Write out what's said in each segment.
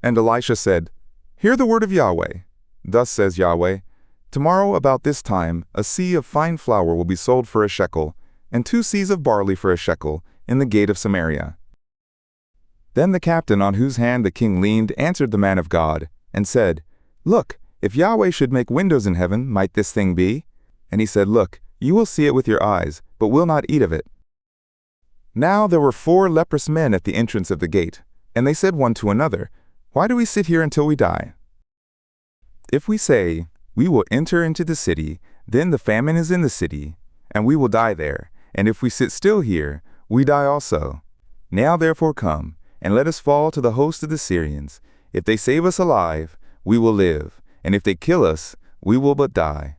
And Elisha said, Hear the word of Yahweh. Thus says Yahweh, Tomorrow about this time a seah of fine flour will be sold for a shekel, and 2 seahs of barley for a shekel, in the gate of Samaria. Then the captain on whose hand the king leaned answered the man of God, and said, Look, if Yahweh should make windows in heaven, might this thing be? And he said, Look, you will see it with your eyes, but will not eat of it. Now there were 4 leprous men at the entrance of the gate, and they said one to another, Why do we sit here until we die? If we say, We will enter into the city, then the famine is in the city, and we will die there. And if we sit still here, we die also. Now therefore come, and let us fall to the host of the Syrians. If they save us alive, we will live, and if they kill us, we will but die.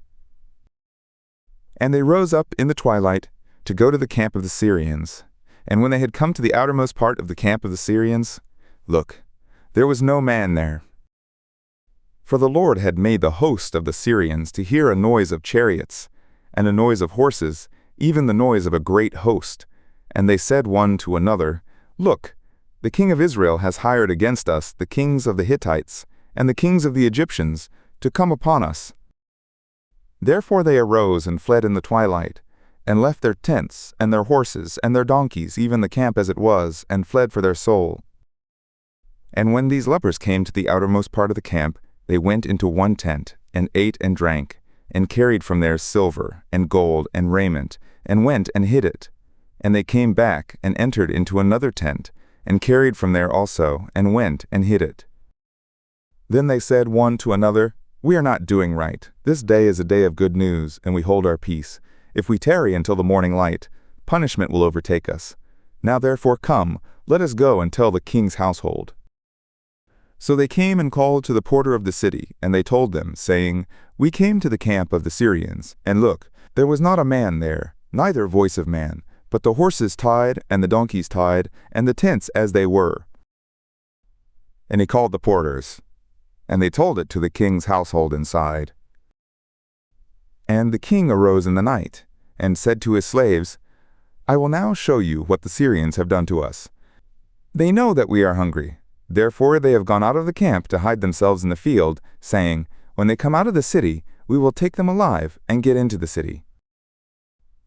And they rose up in the twilight to go to the camp of the Syrians. And when they had come to the outermost part of the camp of the Syrians, look, there was no man there. For the Lord had made the host of the Syrians to hear a noise of chariots, and a noise of horses, even the noise of a great host. And they said one to another, Look, the king of Israel has hired against us the kings of the Hittites, and the kings of the Egyptians, to come upon us. Therefore they arose and fled in the twilight, and left their tents, and their horses, and their donkeys, even the camp as it was, and fled for their soul. And when these lepers came to the outermost part of the camp, they went into one tent, and ate and drank, and carried from there silver, and gold, and raiment, and went and hid it. And they came back, and entered into another tent, and carried from there also, and went and hid it. Then they said one to another, We are not doing right. This day is a day of good news, and we hold our peace. If we tarry until the morning light, punishment will overtake us. Now therefore come, let us go and tell the king's household. So they came and called to the porter of the city, and they told them, saying, We came to the camp of the Syrians, and look, there was not a man there, neither voice of man, but the horses tied, and the donkeys tied, and the tents as they were. And he called the porters, and they told it to the king's household inside. And the king arose in the night, and said to his slaves, I will now show you what the Syrians have done to us. They know that we are hungry. Therefore they have gone out of the camp to hide themselves in the field, saying, When they come out of the city, we will take them alive and get into the city.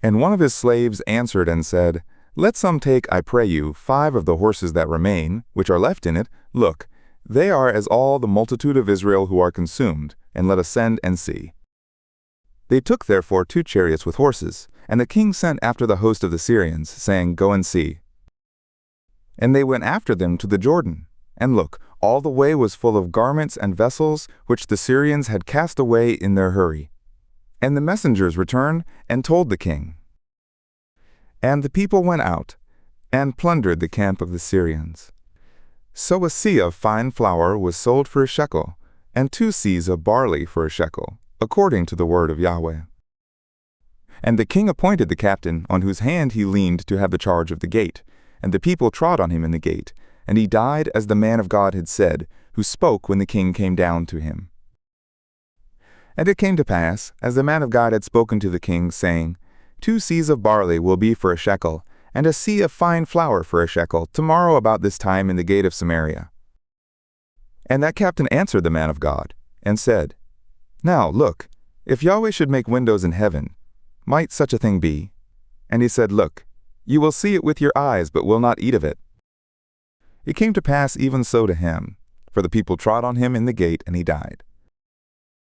And one of his slaves answered and said, Let some take, I pray you, 5 of the horses that remain, which are left in it. Look, they are as all the multitude of Israel who are consumed, and let us send and see. They took therefore 2 chariots with horses, and the king sent after the host of the Syrians, saying, Go and see. And they went after them to the Jordan. And look, all the way was full of garments and vessels, which the Syrians had cast away in their hurry. And the messengers returned and told the king. And the people went out, and plundered the camp of the Syrians. So a seah of fine flour was sold for a shekel, and 2 seahs of barley for a shekel, according to the word of Yahweh. And the king appointed the captain on whose hand he leaned to have the charge of the gate, and the people trod on him in the gate, and he died as the man of God had said, who spoke when the king came down to him. And it came to pass, as the man of God had spoken to the king, saying, 2 seahs of barley will be for a shekel, and a seah of fine flour for a shekel, tomorrow about this time in the gate of Samaria. And that captain answered the man of God, and said, Now look, if Yahweh should make windows in heaven, might such a thing be? And he said, Look, you will see it with your eyes, but will not eat of it. It came to pass even so to him, for the people trod on him in the gate, and he died.